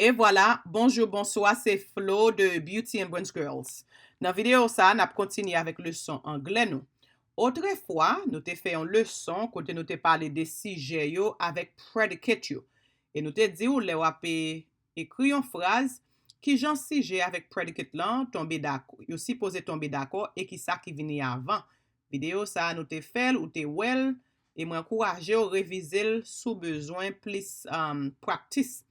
Et voilà, bonjour, bonsoir, c'est Flo de Beauty and Brains Girls. Dans vidéo ça, n'a continué avec leçon anglais nous. Autrefois, nous te fait une leçon côté nous te parlé des sujets yo avec predicate yo. Et nous te dit ou le wap écrit une phrase qui j'en sujet avec predicate là tomber d'accord. Yo supposé tomber d'accord et qui ça qui venait avant. Vidéo ça nous te fait ou te well et m'encourager au réviser sous besoin plus practice.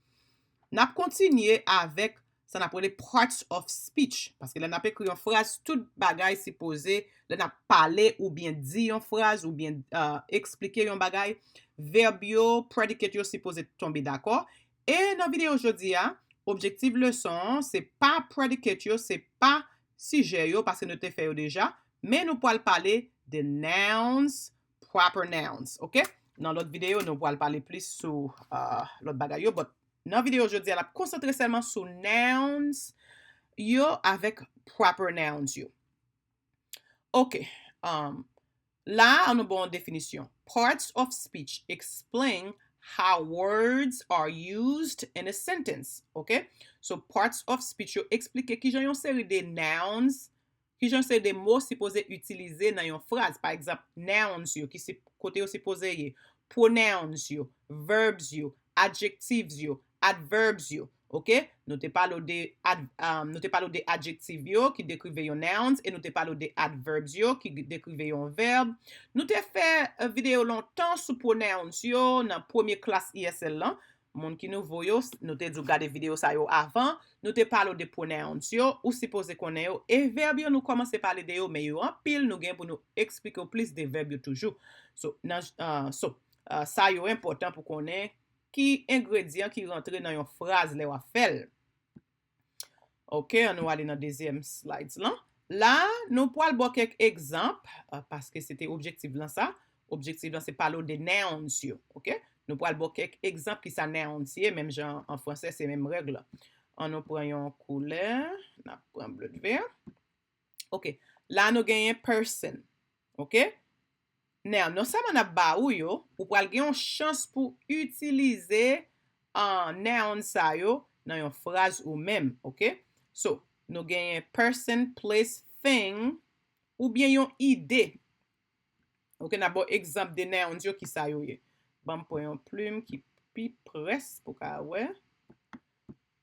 N'a continué avec ça n'a appelé parts of speech parce que là n'a pas écrit une phrase toute bagay supposé là n'a parlé ou bien dit une phrase ou bien expliquer un bagay verbe yo predicate yo supposé tomber d'accord et dans vidéo aujourd'hui objectif leçon c'est pas predicate yo c'est pas sujet yo parce que nous te fait yo déjà mais nous pourrons parler de nouns proper nouns OK dans l'autre vidéo nous pourrons parler plus sur l'autre bagay yo but dans la vidéo aujourd'hui, elle a concentré seulement sur nouns yo avec proper nouns yo. OK. Là, on a une bonne définition. Parts of speech explain how words are used in a sentence. OK? So, parts of speech yo explique qui j'ai une série de nouns, qui j'ai une série de mots supposés utiliser dans une phrase. Par exemple, nouns yo, qui c'est côté yo supposé y. Pronouns yo, verbs yo, adjectives yo, adverbs yo. OK? Nous te parlons de adjectives yo qui décrivent yon nouns et nous te parlons de adverbs yo qui décrivent yon verbe. Nous te fait une vidéo longtemps sur pronouns yo dans première classe ESL là. Moun qui nous voyo, nous te dû garder vidéo ça yo avant. Nous te parlons de pronouns yo ou supposé connaître yo et verbe yo nous commencer parler de yo mais yo en pile nous gain pour nous expliquer plus de verbes yo toujours. Ça yo important pour connaître qui ingrédient qui rentre dans une phrase le wa fait. OK, on va aller dans deuxième slide là. Là, nous pourrons voir quelques exemples parce que c'était objectif là ça. Objectif là c'est parler de nouns yo, OK? Nous pourrons voir quelques exemples qui ça nouns même genre en français c'est même règle. On nous prend une couleur, on prend bleu de vert. OK. Là nous gagnons person. OK? Now, non seulement n'a ba ou yo, ou pral gen yon chance pour utiliser noun sa yo dans yon phrase ou même, OK? So, nous gen person, place, thing ou bien yon idée. OK, n'a bon exemple de nouns yo qui sa yo ye. Bon pour yon plume qui pi presse pour ka ouais.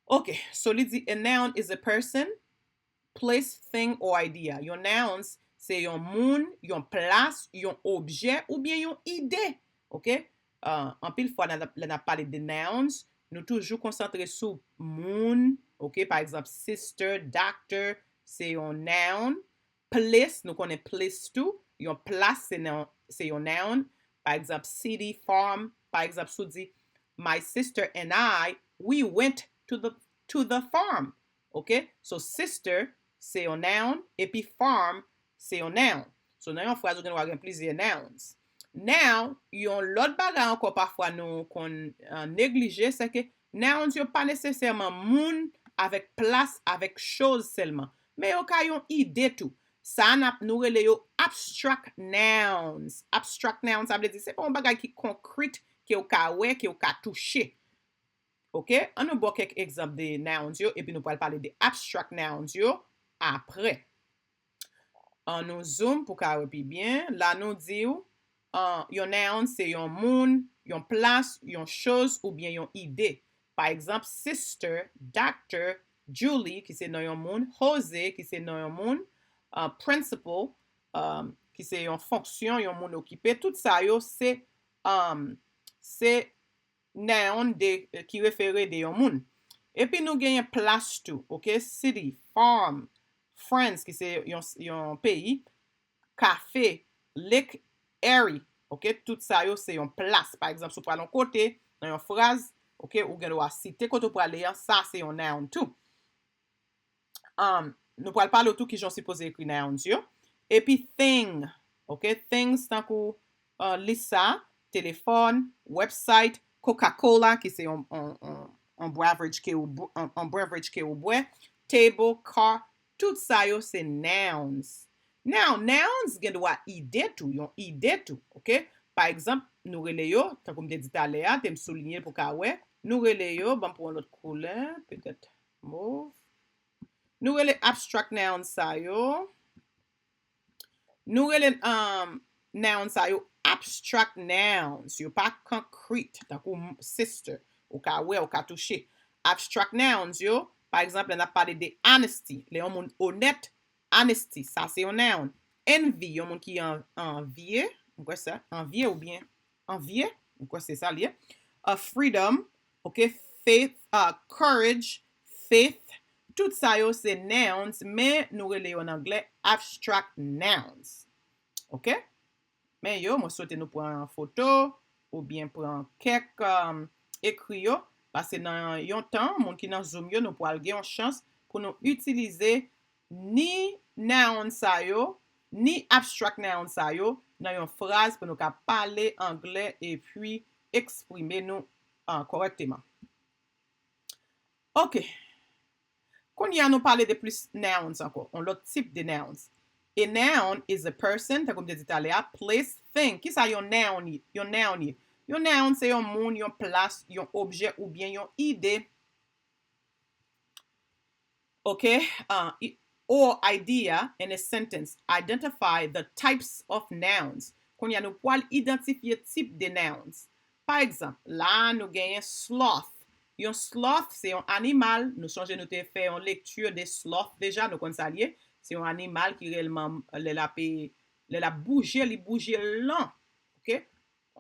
OK, so li di a noun is a person, place, thing or idea. Yon nouns c'est yon moun, yon place, yon objet ou bien yon idée. OK? En pile fois, on a parlé de nouns, nous toujours concentrés sur moun. OK? Par exemple, sister, doctor, c'est yon noun. Place, nous connaissons place tout. Yon place, c'est yon noun. Par exemple, city, farm. Par exemple, sou dit, my sister and I, we went to the farm. OK? So, sister, c'est yon noun. Et puis, farm, c'est un noun. So, dans une phrase, vous avez plusieurs nouns. Now, yon l'autre bagay encore parfois nous qu'on néglige, c'est que nouns yon pas nécessairement moun avec place, avec chose seulement. Mais yon ka yon idée tout. Ça nous relè yo abstract nouns. Abstract nouns, ça veut dire c'est pas un bagay qui concrète, qui yon ka wè, qui yon ka toucher. OK? On nous voit quelques exemples de nouns yo, et puis nous pourrons parler de abstract nouns yo après. On nous zoom pour qu'on voit bien. Là, nous dit yon noun, c'est yon moun, yon place, yon chose ou bien yon idée. Par exemple, sister, doctor, Julie, qui c'est non yon moun, Jose, qui c'est non yon moun, principal, qui c'est yon fonction, yon moun occupé. Tout ça, yo, c'est noun qui réfère de yon moun. Et puis, nous gagnons place tout, OK? City, farm, France, qui c'est yon pays, café, lake, area, OK? Tout ça, yo, c'est yon place. Par exemple, si vous prenez un côté, dans yon phrase, OK, ou gen doit citer, quand vous prenez ça, c'est yon noun tout. Nous pourrons parler tout qui j'en suppose écrit nouns yo. Et puis, thing, OK? Things, tant que lisa, téléphone, website, Coca-Cola, qui c'est un beverage qui ou boit, table, car, tout ça yo c'est nouns. Now, nouns gen doit idée tout, yon idée tout, OK? Par exemple, nous relè yo, tant comme dit tout à l'heure, t'aime souligner pour ka ouais, Nou rele yo, ban pou an lot couleur, peut-être mauve. Nou rele abstract noun sa yo. Nou rele noun sa yo abstract nouns. Yo pa concrete. Takou sister. Ou ka we, ou ka touche. Abstract nouns yo. Par exemple, on a parlé de honesty. Le yon moun honnête. Honesty. Ça, c'est un noun. Envy. Yon moun ki envieux. Quoi ça? Envieux ou bien? Envieux? Quoi c'est ça lié? Freedom. Ok. Faith. Courage. Faith. Tout ça yo, c'est nouns. Mais nous relè en anglais abstract nouns. Ok? Mais yo, moi souhaite nous prendre photo. Ou bien prendre quelques écrits yo. Parce que dans yon temps, moun ki nan Zoom yo, nous pou al gen yon chance pour nous utiliser ni noun sa yo, ni abstract noun sa yo, dans yon phrase pour nous ka parler anglais et puis exprimer nous correctement. Ok. Kon y a nous parler de plus nouns encore, on l'autre type de nouns. A noun is a person, ta kom de dit ale a, place, thing. Ki sa yon noun yi? Yon noun yi? Yon noun se yon moun, yon place, yon objet ou bien yon ide. Ok? Or idea in a sentence. Identify the types of nouns. Kon ya nou poal identifiye type de nouns. Par exemple, la nou genyen sloth. Yon sloth se yon animal. Nou sonje nou te fe yon lecture de sloth deja, nou kon sa liye. Se yon animal ki relman le la bouge, li bouge lan. Ok?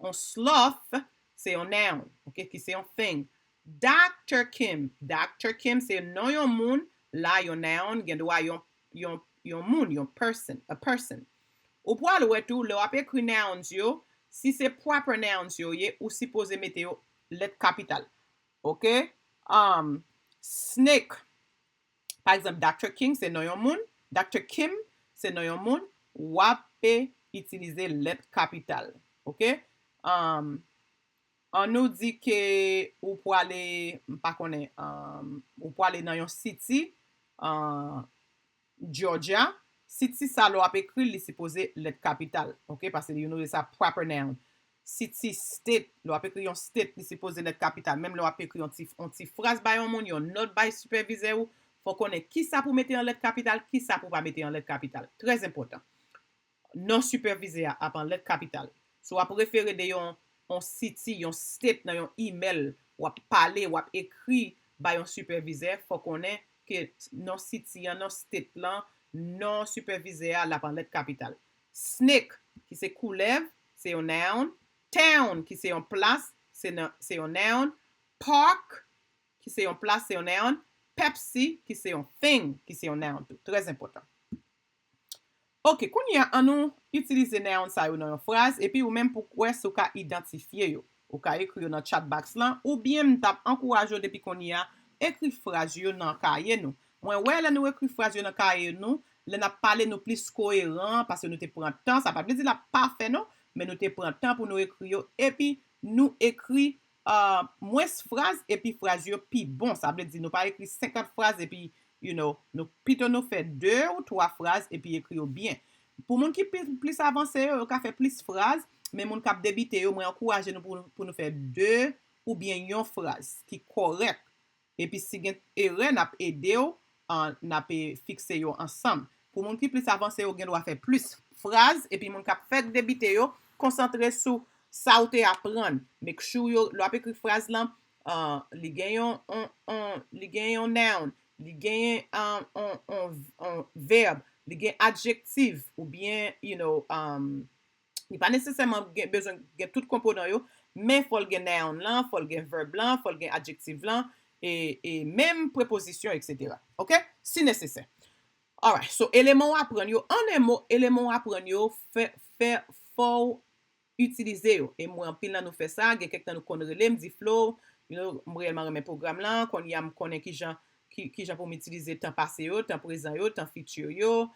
On sloth, c'est un noun, ok, qui c'est un thing. Dr. Kim c'est non yon moun, la yon noun, gen doa yon moun, yon person, a person. Ou po al wè tou, le wap ekri nouns yo, si c'est proper nouns yo ye, ou si pose mete yo let capital. Ok? Snake. Par exemple, Dr. King, c'est non yon moun. Dr. Kim, c'est non yon moun. Wap utiliser let capital. Ok? On nous dit que ou pou ale, pa konen, ou pou ale nan yon city, Georgia, city sa lo ap ekri li suppose let capital, ok, parce you know sa proper noun. City, state, lo ap ekri yon state li suppose let capital, même lo ap ekri yon ti phrase bay yon moun, yon note bay superviseur ou, faut konen ki sa pou mette yon let capital, ki sa pou pa mette yon let capital. Très important. Non superviseur ap an let capital. So wap refere de yon city, yon state nan yon email, wap pale, wap ekri ba yon superviseur, fò konen ke non city, non state lan, non superviseur la pan let capital. Snake, ki se koulev, se yon noun. Town, ki se yon place, se yon noun. Park, ki se yon place, se yon noun. Pepsi, ki se yon thing, ki se yon noun. Très important. Ok, koun ya an nou utilize noun sa yo nan yon phrase, epi ou menm pou kwe sou ka identifiye yo. Ou ka ekri yo nan chat box lan, ou bien mtap ankouraj yo depi kon ya ekri phrase yo nan kaye nou. Mwen wè la nou ekri phrase yo nan kaye nou, le na pale nou plis koheran, parce nou te pran tan, sa pa ple di la pafe nou, men nou te pran tan pou nou ekri yo, epi nou ekri mwes phrase, epi phrase yo pi bon, sa ple di nou pa ekri 50 phrase, epi you know, nou pito nou fè 2 ou 3 phrases et puis écrit yo bien. Pour moun ki plus avancé yo ka fè plus phrases, mais moun kap debite yo, mwen encourage nou pou nou fè 2 ou bien yon phrase ki korek. Et puis si gen erreur nap ede yo, nap fixe yo ensemble. Pour moun ki plus avancé yo gen doit fè plus phrases et puis moun kap fè debite yo, konsantre sou sa ou te apprendre. Make sure yo, lo ap ekri phrase lan, li gen yon noun, li gen un verbe, li gen adjective, ou bien, you know, li pa nesesèman bezon gen tout komponan yo, men fol gen noun lan, fol gen verbe lan, fol gen adjective lan, et même preposition, etc. Ok? Si nesesè. Alright, so élément apren yo, an emo, élément apren yo, fò utilize yo. Et mwen pil nan nou fè sa, gen kek nan nou kon rele, mdi flow, you know, mwen remen program lan, kon yam konen ki jan pou m'utilize tan pase yo, tan prezant yo, tan futur yo,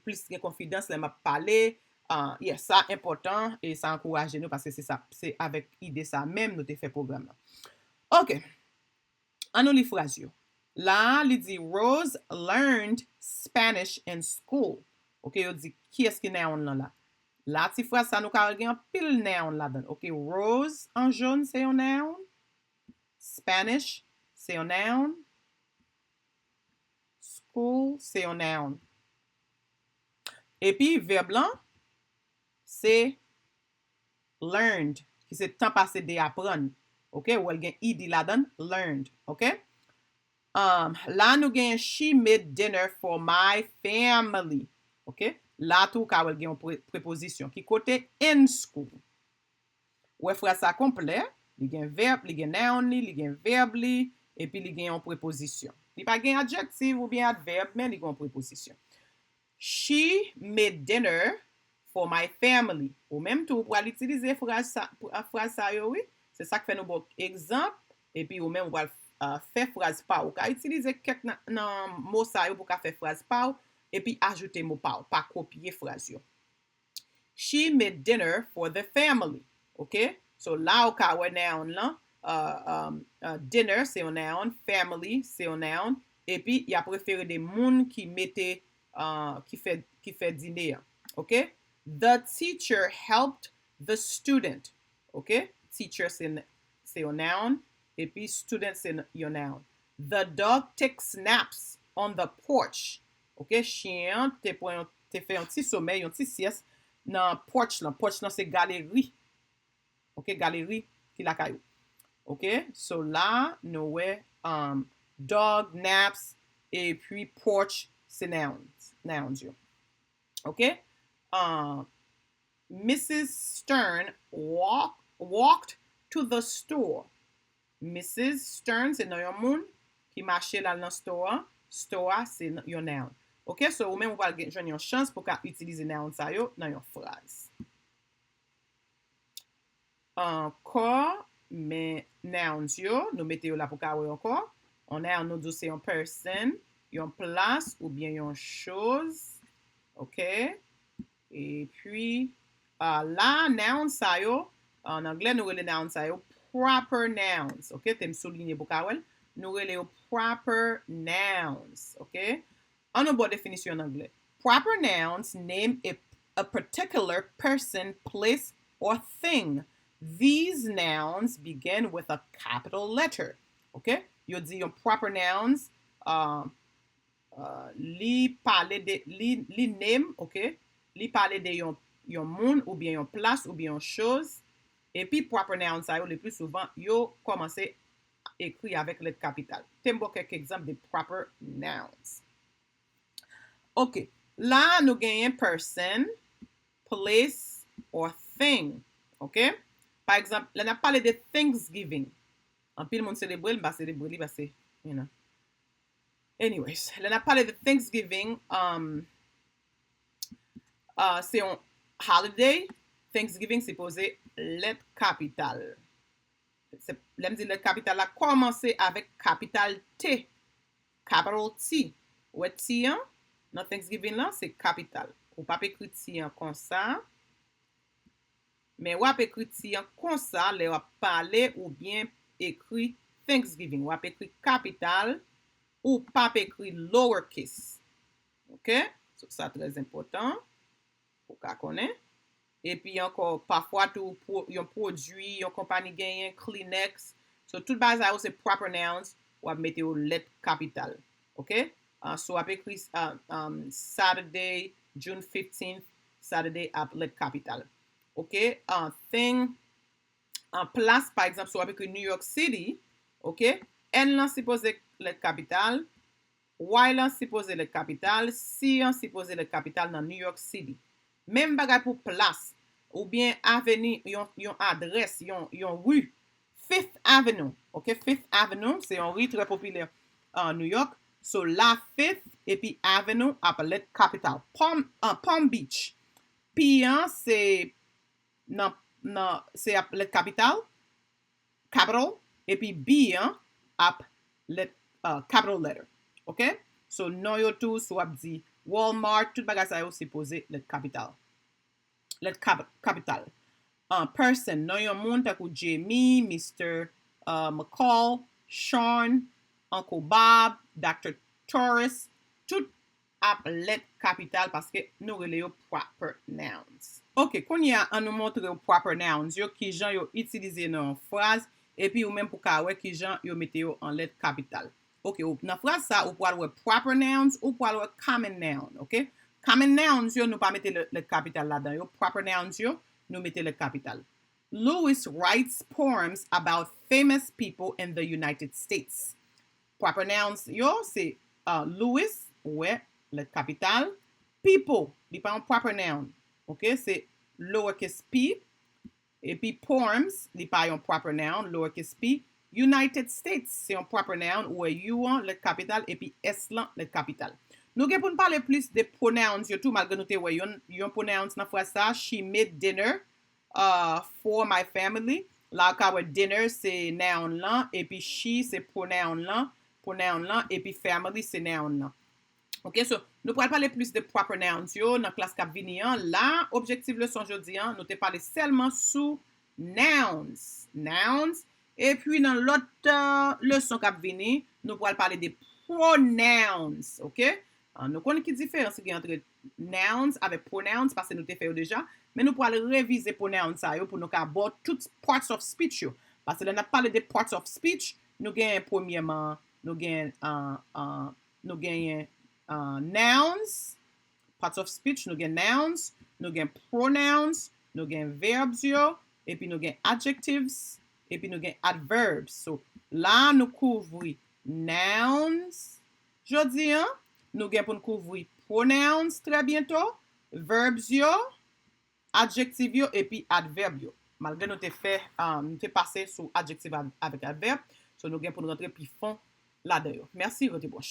plus gen confidence le m'a pale, yes, ça important, et ça encourage nous, parce que c'est ça, c'est avec ide ça même nous te fait programme là. Ok, an nou li phrase yo. La, li di, Rose learned Spanish in school. Ok, yo di, ki eski noun lan la? La ti phrase sa nou ka gen pil noun la dan. Ok, Rose en jaune, c'est yon noun. Spanish, c'est un noun. School, c'est un noun. Et puis, verbe là, c'est learned, qui c'est temps passé d'apprendre. OK? Ou elle gen id la donne, learned. OK? Là, nous gen she made dinner for my family. OK? Là, tout ka ou gen une préposition qui côté in school. Ou frère ça complet, li gen verbe, li gen noun li gen verbe li, et puis li gen une préposition. Li pa gen adjective ou bien adverbe, mais li gen une préposition. She made dinner for my family. Ou même tout pour utiliser phrase ça yo, oui. C'est ça que fait nous bon exemple et puis ou même on va faire phrase pa ou ka utiliser quelques nan mot ça yo pour ka faire phrase pa ou et puis ajouter mot pa ou, pas copier phrase yo. She made dinner for the family. OK? So là ou ka wè noun là, dinner c'est un noun, family c'est un noun et puis il a préféré des moun qui mettait qui fait dîner. OK? The teacher helped the student. OK? Teacher c'est un noun et puis student c'est un noun. The dog takes naps on the porch. OK? Chien te fait un petit sommeil, un petit sieste dans porch là. Porch là c'est galerie. OK? Galerie qui la caillou. OK? So là nous dog naps et puis porch c'est nouns yo. OK? Mrs. Stern walked to the store. Mrs. Stern, c'est yon moun qui marche là dans store. Store, c'est yon noun. OK? So, ou même, vous allez jouer une chance pour utiliser noun sa yo dans yon phrase. Encore, mais nouns yo, nous mettons là pour kawe encore. On a nous dit c'est une person, yon place ou bien yon chose. OK? Et puis, là, nouns sa yo, en anglais, nous relè nouns sa yo proper nouns. OK? T'aimes souligner pour kawel. Nous relè yo proper nouns. OK? On a bonne définition en anglais. Proper nouns name a particular person, place, or thing. These nouns begin with a capital letter. OK? Yo di yon proper nouns, li parle de, li name, OK? Li parle de yon moun ou bien yon place ou bien yon chose. Et puis proper nouns sa yo le plus souvent yo commence écrit avec lettre capitale. Tembo quelques exemples de proper nouns. OK. Là nous gagnons person, place or thing. OK? Par exemple, là n'a parlé de Thanksgiving. En pile monde célébrer, bah célébrer parce que you know. Anyways, là n'a parlé de Thanksgiving, c'est un holiday. Thanksgiving c'est posé lettre capitale. L'aime dire lettre capitale là commencer avec capital T. Capital T. Ou T hein? Dans Thanksgiving là, c'est capital. Ou pas écrit T comme ça. Mais ou pas écrit T comme ça, les ou parler ou bien écrit Thanksgiving. Ou pas écrit capital ou pas écrit lowercase. OK? So, ça très important pour qu'on connaisse. Et puis encore parfois tout yon produit, yon compagnie gagne Kleenex. So tout base à c'est proper nouns ou à mettre au lettre capitale. OK? So à écrit Saturday, June 15th, Saturday à lettre capitale. OK? Thing en place par exemple so avec New York City, OK? N là c'est posé lettre capitale, Y là c'est posé lettre capitale, C là c'est posé lettre capitale dans New York City. Même bagay pour place ou bien avenue, yon adresse, yon rue. Fifth Avenue. OK, Fifth Avenue, c'est une rue très populaire en New York. So la Fifth et puis Avenue appelée capital. Palm Beach. Puis c'est c'est appelé capital et puis B appelé capital letter. OK? So non yo tout soit dit Walmart, tout bagay sa yo c'est posé le capital. Le capital. Person, non yon moun takou Jamie, Mr. McCall, Sean, Uncle Bob, Dr. Torres, tout ap let capital parce que nous relè yo proper nouns. OK, kon y a an nou montre yo proper nouns yo ki jan yo utilize nan phrase et puis ou même pour ka wè ki jan yo mette yo en lettre capitale. OK, dans phrase ça, ou pour wè proper nouns ou pour wè common noun, OK? Common nouns yo, nous pas mettre le capital là-dedans. Yo proper nouns yo, nous mettez le capital. Lewis writes poems about famous people in the United States. Proper nouns yo, c'est Lewis, ouais, le capital. People, li pas un proper noun. OK, c'est lowercase p. Et puis poems, li pas un proper noun, lowercase p. United States, c'est un proper noun où you le capital et puis s lan le capital. Nous gen pour parler plus de pronouns surtout malgré nous te wè yon pronouns nan fois ça, she made dinner for my family. Là ka wè dinner c'est noun lan et puis she c'est pronoun lan et puis family c'est noun lan. OK, so nous pourrons parler plus de proper nouns yo dans classe cap vini an. Là, objectif leçon jodi an, nous te parler seulement sous nouns. Et puis dans l'autre leçon cap vini, nous pourrons parler des pronouns, OK? Nous connaissons qui différence entre nouns avec pronouns parce que nous te fait déjà, mais nous pourrons réviser pronouns ça yo pour nous aborder toutes parts of speech yo. Parce que là n'a parlé des parts of speech, nous gagnons premièrement, nous gagnons nouns, parts of speech, nous gagnons nouns, nous gagnons pronouns, nous gagnons verbs yo, et puis nous gagnons adjectives, et puis nous gagnons adverbs. So, là, nous couvrons nouns. Jodi, hein, nous gagnons pour nous couvrir pronouns très bientôt, verbs yo, adjectives yo, et puis adverbs yo. Malgré nous te passé sur adjective avec adverb, so nous gagnons pour nous rentrer plus fond là-dedans. Merci, votre prochain.